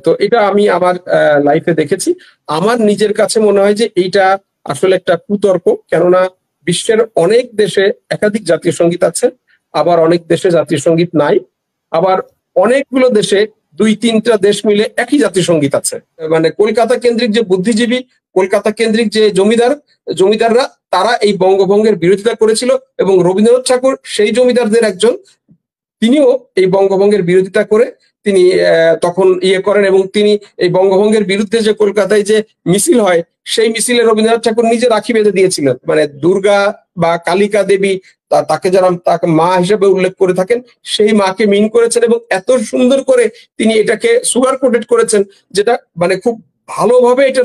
তো এটা আমি আমার লাইফে দেখেছি। আমার নিজের কাছে মনে হয় যে এইটা আসলে একটা কুতর্ক। কেননা বিশ্বের অনেক দেশে একাধিক জাতীয় সঙ্গীত আছে, আবার অনেক দেশে জাতীয় সঙ্গীত নাই, আবার অনেকগুলো দেশে দুই তিনটা দেশ মিলে একই জাতীয় সঙ্গীত আছে। মানে কলকাতা কেন্দ্রিক যে বুদ্ধিজীবী, কলকাতা কেন্দ্রিক যে জমিদাররা, তারা এই বঙ্গভঙ্গের বিরোধিতা করেছিল, এবং রবীন্দ্রনাথ ঠাকুর সেই জমিদারদের একজন। তিনিও এই বঙ্গভঙ্গের বিরোধিতা করে তিনি তখন করেন, এবং তিনি এই বঙ্গভঙ্গের বিরুদ্ধে যে কলকাতায় যে মিছিল হয়, সেই মিছিলে রবীন্দ্রনাথ ঠাকুর নিজে রাখি বেঁধে দিয়েছিলেন। মানে দুর্গা বা কালিকা দেবী, তাকে যারা তাকে মা হিসেবে উল্লেখ করে থাকেন, সেই মাকে মিন করেছেন, এবং এত সুন্দর করে তিনি এটাকে সুগার কোটেড করেছেন, যেটা মানে খুব ভালোভাবে এটা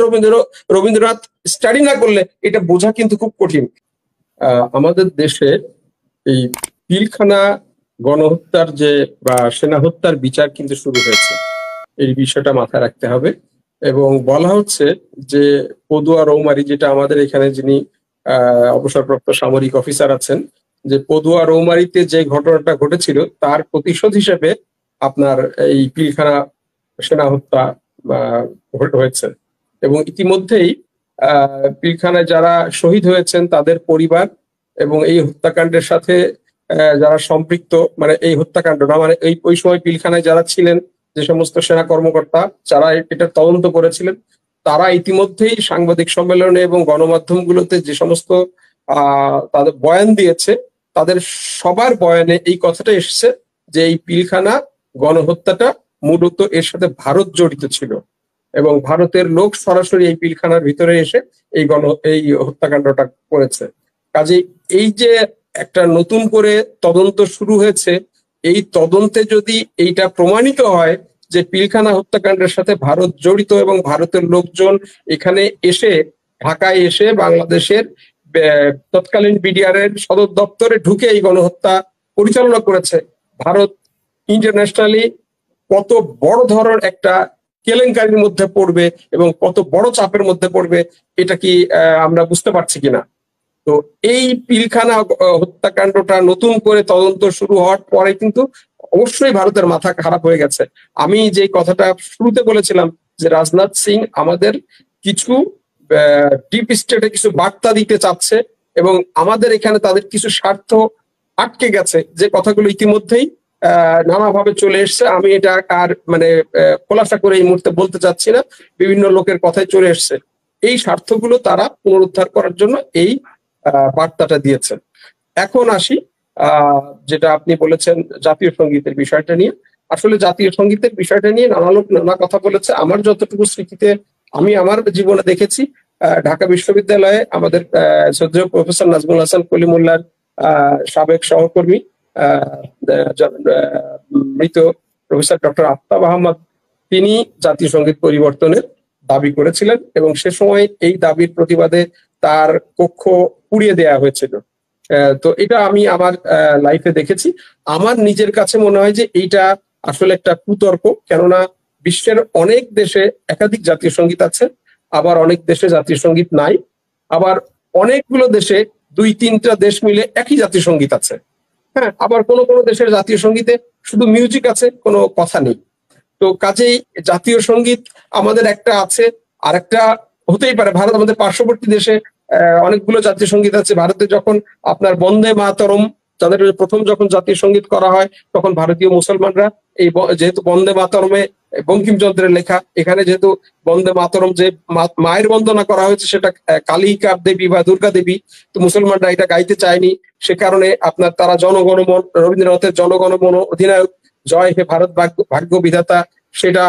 রবীন্দ্রনাথ স্টাডি না করলে এটা বোঝা কিন্তু খুব কঠিন। আমাদের দেশে এই পিলখানা গণহত্যার যে বা সেনা হত্যার বিচার কিন্তু শুরু হয়েছে, এই বিষয়টা মাথায় রাখতে হবে। এবং বলা হচ্ছে যে পদুয়া রৌমারী, যেটা আমাদের এখানে যিনি অবসরপ্রাপ্ত সামরিক অফিসার আছেন, যে পদুয়া রৌমারীতে যে ঘটনাটা ঘটেছিল তার প্রতিশোধ হিসেবে আপনার এই পিলখানা সেনা হত্যা হয়েছে। এবং ইতিমধ্যেই পিলখানায় যারা শহীদ হয়েছেন তাদের পরিবার এবং এই হত্যাকাণ্ডের সাথে যারা সম্পৃক্ত, মানে এই হত্যাকাণ্ড না, মানে ওই সময় পিলখানায় যারা ছিলেন, যে সমস্ত সেনা কর্মকর্তা যারা এটা তদন্ত করেছিলেন, তারা ইতিমধ্যেই সাংবাদিক সম্মেলনে এবং গণমাধ্যমগুলোতে যে সমস্ত তাদের বয়ান দিয়েছে, তাদের সবার বয়ানে এই কথাটা এসেছে যে এই পিলখানা গণহত্যাটা মূলত এর সাথে ভারত জড়িত ছিল, এবং ভারতের লোক সরাসরি এই পিলখানার ভিতরে এসে এই হত্যাকাণ্ডটা করেছে। কাজে এই যে একটা নতুন করে তদন্ত শুরু হয়েছে, এই তদন্তে যদি এইটা প্রমাণিত হয় যে পিলখানা হত্যাকাণ্ডের সাথে ভারত জড়িত, এবং ভারতের লোকজন এখানে এসে, ঢাকায় এসে বাংলাদেশের তৎকালীন বিডিআর এর সদর দপ্তরে ঢুকে এই গণহত্যা পরিচালনা করেছে, ভারত ইন্টারন্যাশনালি কত বড় ধরনের একটা কেলেঙ্কারির মধ্যে পড়বে এবং কত বড় চাপের মধ্যে পড়বে, এটা কি আমরা বুঝতে পারছি কিনা। তো এই পিলখানা হত্যাকাণ্ডটা নতুন করে তদন্ত শুরু হওয়ার পরে কিন্তু অবশ্যই ভারতের মাথা খারাপ হয়ে গেছে। আমি যে কথাটা শুরুতে বলেছিলাম যে রাজনাথ সিং আমাদের কিছু ডিপ স্টেটে কিছু বার্তা দিতে চাচ্ছে, এবং আমাদের এখানে তাদের কিছু স্বার্থ আটকে গেছে, যে কথাগুলো ইতিমধ্যেই নানাভাবে চলে এসছে। আমি এটা আর মানে খোলাসা করে এই মুহূর্তে বলতে চাচ্ছি না, বিভিন্ন লোকের কথাই চলে এসছে। এই স্বার্থগুলো তারা পুনরুদ্ধার করার জন্য এই বার্তাটা দিয়েছেন। এখন আসি যেটা আপনি বলেছেন জাতীয় সঙ্গীতের বিষয়টা নিয়ে। আসলে জাতীয় সঙ্গীতের বিষয়টা নিয়ে নানা লোক নানা কথা বলেছে। আমার যতটুকু স্মৃতিতে আমি আমার জীবনে দেখেছি, ঢাকা বিশ্ববিদ্যালয়ে আমাদের শ্রদ্ধেয় প্রফেসর নাজমুল হাসান কলিমুল্লাহর সাবেক সহকর্মী মৃত প্রফেসর ডক্টর আফতাব আহমদ, তিনি জাতীয় সঙ্গীত পরিবর্তনের দাবি করেছিলেন, এবং সে সময় এই দাবির প্রতিবাদে তার কক্ষ পুড়িয়ে দেয়া হয়েছিল। তো এটা আমি আমার লাইফে দেখেছি। আমার নিজের কাছে মনে হয় যে এইটা আসলে একটা কুতর্ক। কেননা বিশ্বের অনেক দেশে একাধিক জাতীয় সঙ্গীত আছে, আবার অনেক দেশে জাতীয় সঙ্গীত নাই, আবার অনেকগুলো দেশে দুই তিনটা দেশ মিলে একই জাতীয় সঙ্গীত আছে। হ্যাঁ, আবার কোন কোন দেশের জাতীয় সঙ্গীতে শুধু মিউজিক আছে, কোনো কথা নেই। তো কাজেই জাতীয় সঙ্গীত আমাদের একটা আছে, আর একটা হতেই পারে। ভারত আমাদের পার্শ্ববর্তী দেশে অনেকগুলো জাতীয় সঙ্গীত আছে। ভারতে যখন আপনার বন্দে মাতরম, তাদের প্রথম যখন জাতীয় সঙ্গীত করা হয়, তখন ভারতীয় মুসলমানরা এই যেহেতু বন্দে মাতরমে বঙ্কিমচন্দ্রের লেখা, এখানে যেহেতু বন্দে মাতরম যে মায়ের বন্দনা করা হয়েছে সেটা কালিকা দেবী বা দুর্গা দেবী, তো মুসলমানরা এটা গাইতে চায়নি। সে কারণে আপনার তারা জনগণমন, রবীন্দ্রনাথের জনগণমন অধিনায়ক জয় হে ভারত ভাগ্য বিধাতা, সেটা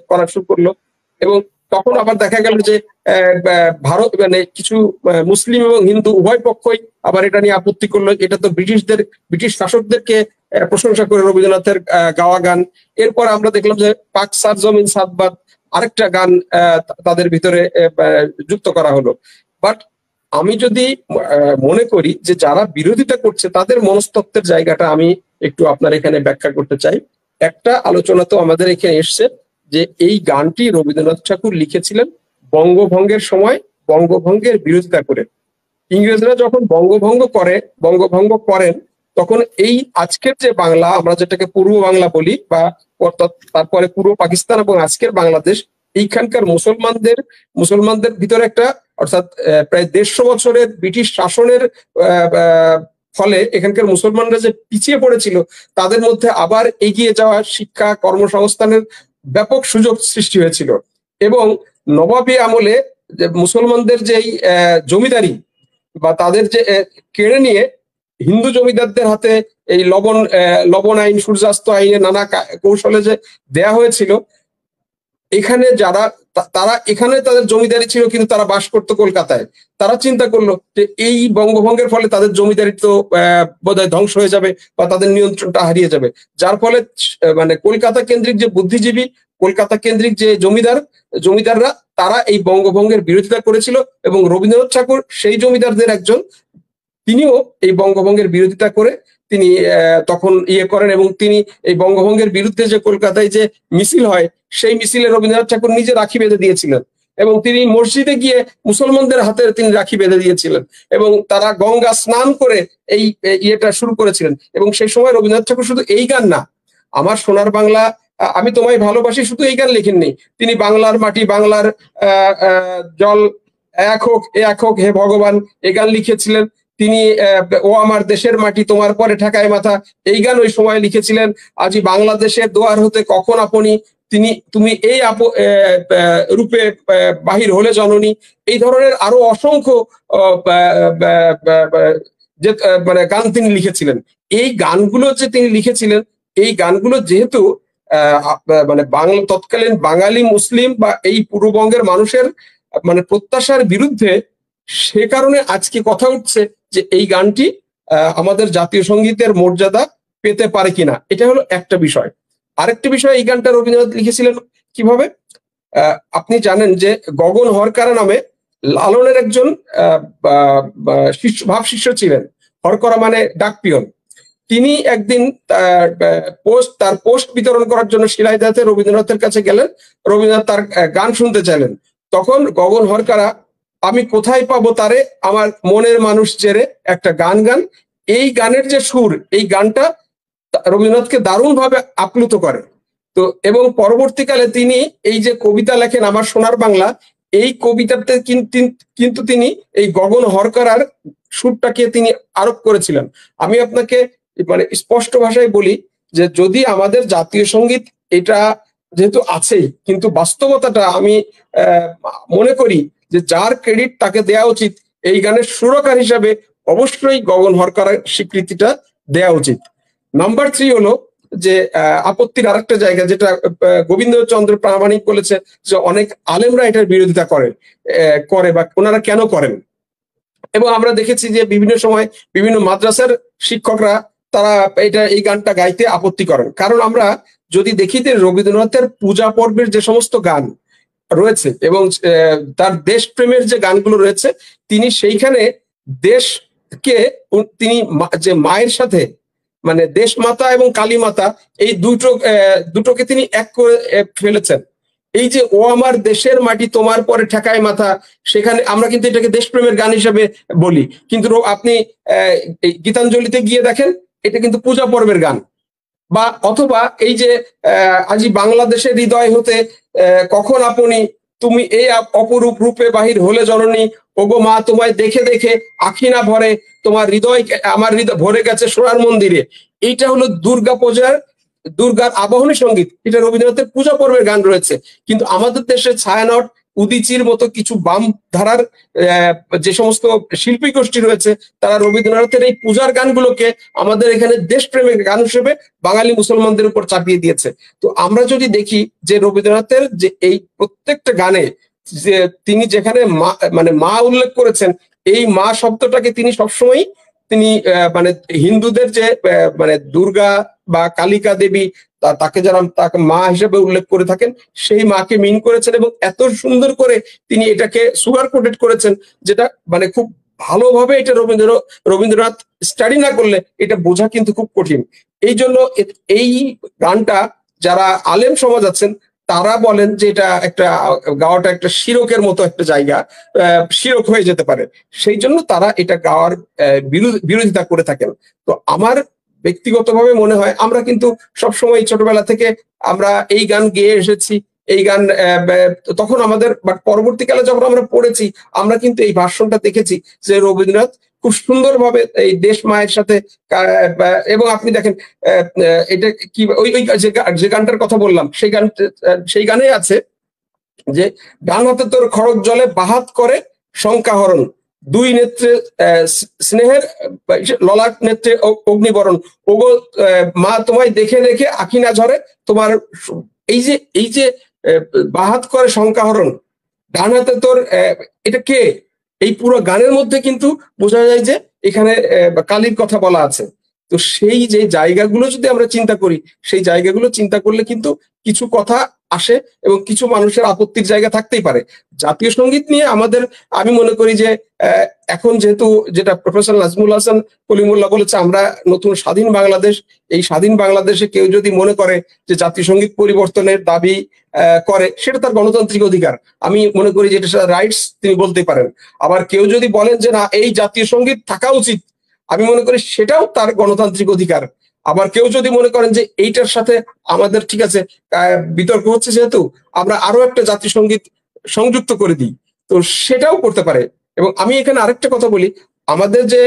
করা শুরু করলো। এবং তখন আবার দেখা গেল যে ভারত মানে কিছু মুসলিম এবং হিন্দু উভয় পক্ষই আবার এটা নিয়ে আপত্তি করলো, এটা তো ব্রিটিশ শাসকদেরকে প্রশংসা করে রবীন্দ্রনাথের গাওয়া গান। এরপর আমরা দেখলাম যে পাক সার জমিন সাতবাদ আরেকটা গান তাদের ভিতরে যুক্ত করা হলো। বাট আমি যদি মনে করি যে যারা বিরোধিতা করছে তাদের মনস্তত্ত্বের জায়গাটা আমি একটু আপনার এখানে ব্যাখ্যা করতে চাই। একটা আলোচনা তো আমাদের এখানে এসছে যে এই গানটি রবীন্দ্রনাথ ঠাকুর লিখেছিলেন বঙ্গভঙ্গের সময়, বঙ্গভঙ্গের বিরোধিতা করে। ইংরেজরা যখন বঙ্গভঙ্গ করেন, তখন এই আজকের যে বাংলা, আমরা যেটাকে পূর্ব বাংলা বলি বা তারপরে পূর্ব পাকিস্তান এবং আজকের বাংলাদেশ, এইখানকার মুসলমানদের ভিতরে একটা, অর্থাৎ প্রায় 150 বছরের ব্রিটিশ শাসনের ফলে এখানকার মুসলমানরা যে পিছিয়ে পড়েছিল, তাদের মধ্যে আবার এগিয়ে যাওয়া, শিক্ষা কর্মসংস্থানের ব্যাপক সুযোগ সৃষ্টি হয়েছিল। এবং নবাবী আমলে মুসলমানদের যেই জমিদারি বা তাদের যে কেড়ে নিয়ে হিন্দু জমিদারদের হাতে এই লবণ আইন, সূর্যাস্ত আইনে নানা কৌশলে যে দেয়া হয়েছিল, এখানে তারা এখানে তাদের জমিদারি ছিল, কিন্তু তারা বাস করতো কলকাতায়। তারা চিন্তা করলো যে এই বঙ্গভঙ্গের ফলে তাদের জমিদারি তো বোধহয় ধ্বংস হয়ে যাবে বা তাদের নিয়ন্ত্রণটা হারিয়ে যাবে, যার ফলে মানে কলকাতা কেন্দ্রিক যে বুদ্ধিজীবী, কলকাতা কেন্দ্রিক যে জমিদাররা, তারা এই বঙ্গভঙ্গের বিরোধিতা করেছিল। এবং রবীন্দ্রনাথ ঠাকুর সেই জমিদারদের একজন, তিনিও এই বঙ্গভঙ্গের বিরোধিতা করে তিনি তখন করেন। এবং তিনি এই বঙ্গভঙ্গের বিরুদ্ধে যে কলকাতায় যে মিছিল হয়, সেই মিছিলে রবীন্দ্রনাথ ঠাকুর নিজে রাখি বেঁধে দিয়েছিলেন, এবং তিনি মসজিদে গিয়ে মুসলমানদের হাতে তিনি রাখি বেঁধে দিয়েছিলেন, এবং তারা গঙ্গা স্নান করে এই শুরু করেছিলেন। এবং সেই সময় রবীন্দ্রনাথ ঠাকুর শুধু এই গান না, আমার সোনার বাংলা, আমি তোমায় ভালোবাসি, শুধু এই গান লেখেননি, তিনি বাংলার মাটি, বাংলার জল এক হোক হে ভগবান, এই গান লিখেছিলেন। তিনি ও আমার দেশের মাটি, তোমার পরে ঠেকায় মাথা, এই গান ওই সময় লিখেছিলেন। আজি বাংলাদেশের দোয়ার হতে কখন আপনি, তুমি এই রূপে বাহির হলে জননী, এই ধরনের আরো অসংখ্য যে মানে গান তিনি লিখেছিলেন। এই গানগুলো যে তিনি লিখেছিলেন, এই গানগুলো যেহেতু মানে তৎকালীন বাঙালি মুসলিম বা এই পূর্ববঙ্গের মানুষের মানে প্রত্যাশার বিরুদ্ধে, সে কারণে আজকে কথা উঠছে যে এই গানটি আমাদের জাতীয় সঙ্গীতের মর্যাদা পেতে পারে কিনা। এটা হলো একটা বিষয়। আরেকটা বিষয়, এই গানটা রবীন্দ্রনাথ লিখেছিলেন কিভাবে। আপনি জানেন যে গগন হরকারা নামে লালনের একজন ভাব শিষ্য ছিলেন। হরকরা মানে ডাকপিয়ন। তিনি একদিন তার পোস্ট বিতরণ করার জন্য শিলাইদহতে রবীন্দ্রনাথের কাছে গেলেন। রবীন্দ্রনাথ তার গান শুনতে চাইলেন। তখন গগন হরকারা আমি কোথায় পাবো তারে, আমার মনের মানুষ চেরে, একটা গান এই গানের যে সুর, এই গানটা রবীন্দ্রনাথকে দারুণভাবে আপ্লুত করে। তো এবং পরবর্তীকালে তিনি এই যে কবিতা লেখেন আমার সোনার বাংলা, এই কবিতাতে কিন্তু তিনি এই গগন হরকারার সুরটাকে তিনি আরোপ করেছিলেন। আমি আপনাকে মানে স্পষ্ট ভাষায় বলি যে যদি আমাদের জাতীয় সঙ্গীত এটা যেহেতু আছেই, কিন্তু বাস্তবতাটা আমি মনে করি যে যার ক্রেডিট তাকে দেওয়া উচিত, এই গানের সুরকার হিসাবে অবশ্যই গগন হরকারের স্বীকৃতিটা দেওয়া উচিত। নাম্বার 3 হলো যে আপত্তির আরেকটা জায়গা, যেটা গোবিন্দচন্দ্র প্রামাণিক বলেছে যে অনেক আলেমরা এটার বিরোধিতা করে বা ওনারা কেন করেন। এবং আমরা দেখেছি যে বিভিন্ন সময় বিভিন্ন মাদ্রাসার শিক্ষকরা তারা এই গানটা গাইতে আপত্তি করেন। কারণ আমরা যদি দেখি যে রবীন্দ্রনাথের পূজা পর্বের যে সমস্ত গান রয়েছে এবং তার দেশপ্রেমের যে গানগুলো রয়েছে, তিনি সেইখানে দেশকে তিনি যে মায়ের সাথে মানে দেশ মাতা এবং কালী মাতা, এই দুটোকে তিনি এক করে ফেলেছেন। এই যে ও আমার দেশের মাটি, তোমার পরে ঠেকায় মাথা, সেখানে আমরা কিন্তু এটাকে দেশপ্রেমের গান হিসেবে বলি, কিন্তু আপনি গীতাঞ্জলিতে গিয়ে দেখেন এটা কিন্তু পূজা পর্বের গান। বা অথবা এই যে আজি বাংলাদেশের হৃদয় হতে কখন আপনি, তুমি এই অপরূপ রূপে বাহির হলে জননী, ওগো মা তোমায় দেখে দেখে আখি না ভরে, তোমার হৃদয় আমার হৃদয় ভরে গেছে সোনার মন্দিরে। এইটা হলো দুর্গার আবাহনী সঙ্গীত, এটা রবীন্দ্রনাথের পূজা পর্বের গান রয়েছে। কিন্তু আমাদের দেশে ছায়ানট, উদিচির মতো কিছু বাম ধারার যে সমস্ত শিল্পী গোষ্ঠী রয়েছে, তারা রবীন্দ্রনাথের এই পূজার গানগুলোকে আমাদের এখানে দেশপ্রেমের গান হিসেবে বাঙালি মুসলমানদের উপর চাপিয়ে দিয়েছে। তো আমরা যদি দেখি যে রবীন্দ্রনাথের যে এই প্রত্যেকটা গানে যে তিনি যেখানে মানে মা উল্লেখ করেছেন, এই মা শব্দটাকে তিনি সবসময় তিনি মানে হিন্দুদের যে মানে দুর্গা বা কালিকা দেবী, তাকে যারা তাকে মা হিসেবে উল্লেখ করে থাকেন, সেই মাকে মিন করেছেন এবং এত সুন্দর করে তিনি এটাকে সুগার কোটেড করেছেন, যেটা মানে খুব ভালোভাবে এটা রবীন্দ্রনাথ স্টাডি না করলে এটা বোঝা কিন্তু খুব কঠিন। এই জন্য এই গানটা যারা আলেম সমাজ আছেন তারা বলেন যে এটা গাওয়াটা একটা শিরকের মতো একটা জায়গা, শিরক হয়ে যেতে পারে, সেই জন্য তারা এটা গাওয়ার বিরোধিতা করে থাকেন। তো আমার ব্যক্তিগতভাবে মনে হয় আমরা কিন্তু সবসময় ছোটবেলা থেকে আমরা এই গান গেয়ে এসেছি, এই গান তখন আমাদের, বাট পরবর্তীকালে যখন আমরা পড়েছি আমরা কিন্তু এই ভার্সনটা দেখেছি যে রবীন্দ্রনাথ খুব সুন্দরভাবে এই দেশ মায়ের সাথে এবং আপনি দেখেন এটা কি ওই ওই যে গানটার কথা বললাম সেই গানে আছে যে ডান হাতে তোর খড়গ জলে বাহাত করে শঙ্কাহরণ, দুই নেত্রে স্নেহের ললাট নেত্রে অগ্নিবরণ, ওগো মা তোমায় দেখে দেখে আখি না ঝরে তোমার। এই যে বাহাত করে শঙ্কাহরণ, ডান হাতে তোর এটা কে? এই পুরো গানের মধ্যে কিন্তু বোঝা যায় যে এখানে কালীর কথা বলা আছে। তো সেই যে জায়গাগুলো যদি আমরা চিন্তা করি, সেই জায়গাগুলো চিন্তা করলে কিন্তু কিছু কথা আসে এবং কিছু মানুষের আপত্তির জায়গা থাকতেই পারে। জাতীয় সঙ্গীত নিয়ে আমাদের, আমি মনে করি যে এখন যেহেতু যেটা প্রফেসর নাজমুল হাসান কলিমুল্লাহ বলেছে আমরা নতুন স্বাধীন বাংলাদেশ, এই স্বাধীন বাংলাদেশে কেউ যদি মনে করে যে জাতীয় সঙ্গীত পরিবর্তনের দাবি করে, সেটা তার গণতান্ত্রিক অধিকার। আমি মনে করি যে এটা রাইটস, তিনি বলতে পারেন। আবার কেউ যদি বলেন যে না এই জাতীয় সঙ্গীত থাকা উচিত, আমি মনে করি সেটাও তার গণতান্ত্রিক অধিকার। আবার কেউ যদি মনে করেন যে এইটার সাথে আমাদের ঠিক আছে বিতর্ক হচ্ছে যেহেতু আমরা আরো একটা জাতীয় সঙ্গীত সংযুক্ত করে দিই, তো সেটাও করতে পারে। এবং আমি এখানে আরেকটা কথা বলি, আমাদের যে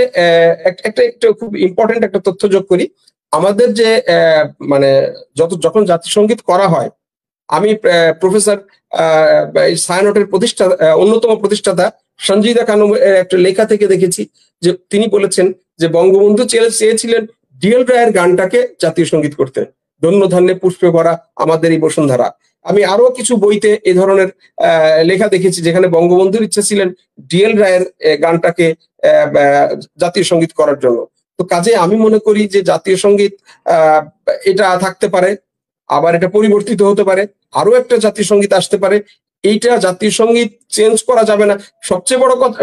একটা খুব ইম্পর্টেন্ট একটা তথ্য যোগ করি, আমাদের যে মানে যখন জাতীয় সঙ্গীত করা হয়, আমি প্রফেসর ছায়ানটের অন্যতম প্রতিষ্ঠাতা সঞ্জিদা খানম একটা লেখা থেকে দেখেছি যে তিনি বলেছেন যে বঙ্গবন্ধু চেয়েছিলেন ডিএল রায়ের গানটাকে জাতীয় সঙ্গীত করতে, ধন্য ধান্যে পুষ্পে ভরা আমাদের এই বসুন্ধরা। আমি আরো কিছু বইতে এ ধরনের লেখা দেখেছি যেখানে বঙ্গবন্ধুর ইচ্ছা ছিলেন ডিএল রায়ের গানটাকে জাতীয় সঙ্গীত করার জন্য। তো কাজে আমি মনে করি যে জাতীয় সঙ্গীত এটা থাকতে পারে, আবার এটা পরিবর্তিত হতে পারে, আরো একটা জাতীয় সঙ্গীত আসতে পারে। এইটা জাতীয় সঙ্গীত চেঞ্জ করা যাবে না। সবচেয়ে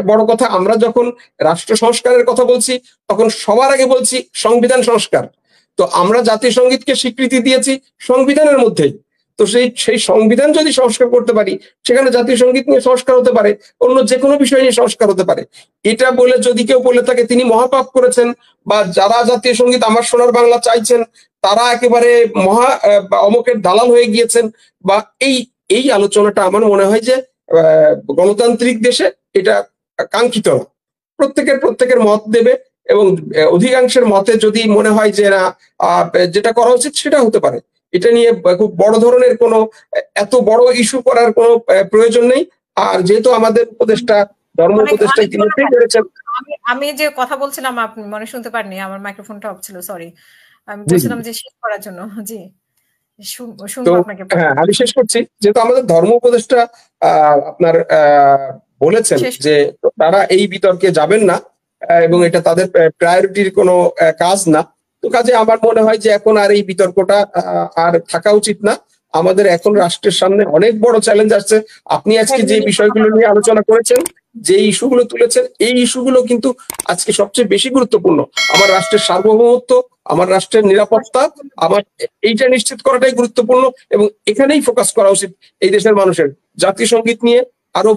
বড় কথা আমরা যখন রাষ্ট্র সংস্কারের কথা বলছি তখন সবার আগে বলছি সংবিধান সংস্কার। তো আমরা জাতীয় সঙ্গীতকে স্বীকৃতি দিয়েছি সংবিধানের মধ্যেই। তো সেই সংবিধান যদি সংস্কার করতে পারি, সেখানে জাতীয় সঙ্গীত নিয়ে সংস্কার হতে পারে, অন্য যে কোনো বিষয় নিয়ে সংস্কার হতে পারে। এটা বলে যদি কেউ বলে থাকে তিনি মহাপাপ করেছেন, বা যারা জাতীয় সঙ্গীত আমার সোনার বাংলা চাইছেন তারা একেবারে অমকের দালাল হয়ে গিয়েছেন, বা এই আলোচনাটা আমার মনে হয় যে গণতান্ত্রিক দেশে এটা কাঙ্ক্ষিত না। প্রত্যেকের মত দেবে এবং অধিকাংশের মতে যদি মনে হয় যে না যেটা করা উচিত সেটা হতে পারে। এটা নিয়ে খুব বড় ধরনের কোনো এত বড় ইস্যু করার কোনো প্রয়োজন নেই। আর যেহেতু আমাদের উপদেষ্টা ধর্ম উপদেষ্টা ইতিমধ্যেই করেছেন, আমি যে কথা বলছিলাম আপনি মনে শুনতে পারেননি, আমার মাইক্রোফোনটা অফ ছিল, সরি। আমি বলছিলাম যে শেষ করার জন্য। জি, শুনবো আপনাকে। হ্যাঁ, আমি শেষ করছি। যেহেতু আমাদের ধর্ম উপদেষ্টা আপনার বলেছেন যে তারা এই বিতর্কে যাবেন না এবং এটা তাদের প্রায়োরিটির কোনো কাজ না, তো কাজে আমার মনে হয় যে এখন আর এই বিতর্কটা আর থাকা উচিত না। আমাদের এখন রাষ্ট্রের সামনে অনেক বড় চ্যালেঞ্জ আসছে। আপনি আজকে যে বিষয়গুলো নিয়ে আলোচনা করেছেন, যে ইস্যুগুলো তুলেছেন, এই ইস্যুগুলো কিন্তু আজকে সবচেয়ে বেশি গুরুত্বপূর্ণ। আমার রাষ্ট্রের সার্বভৌমত্ব, আমার রাষ্ট্রের নিরাপত্তা, আমার এইটা নিশ্চিত করাটাই গুরুত্বপূর্ণ এবং এখানেই ফোকাস করা উচিত এই দেশের মানুষের। জাতীয় সঙ্গীত নিয়ে আরো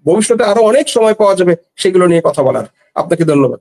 ভবিষ্যতে আরো অনেক সময় পাওয়া যাবে সেগুলো নিয়ে কথা বলার। আপনাকে ধন্যবাদ।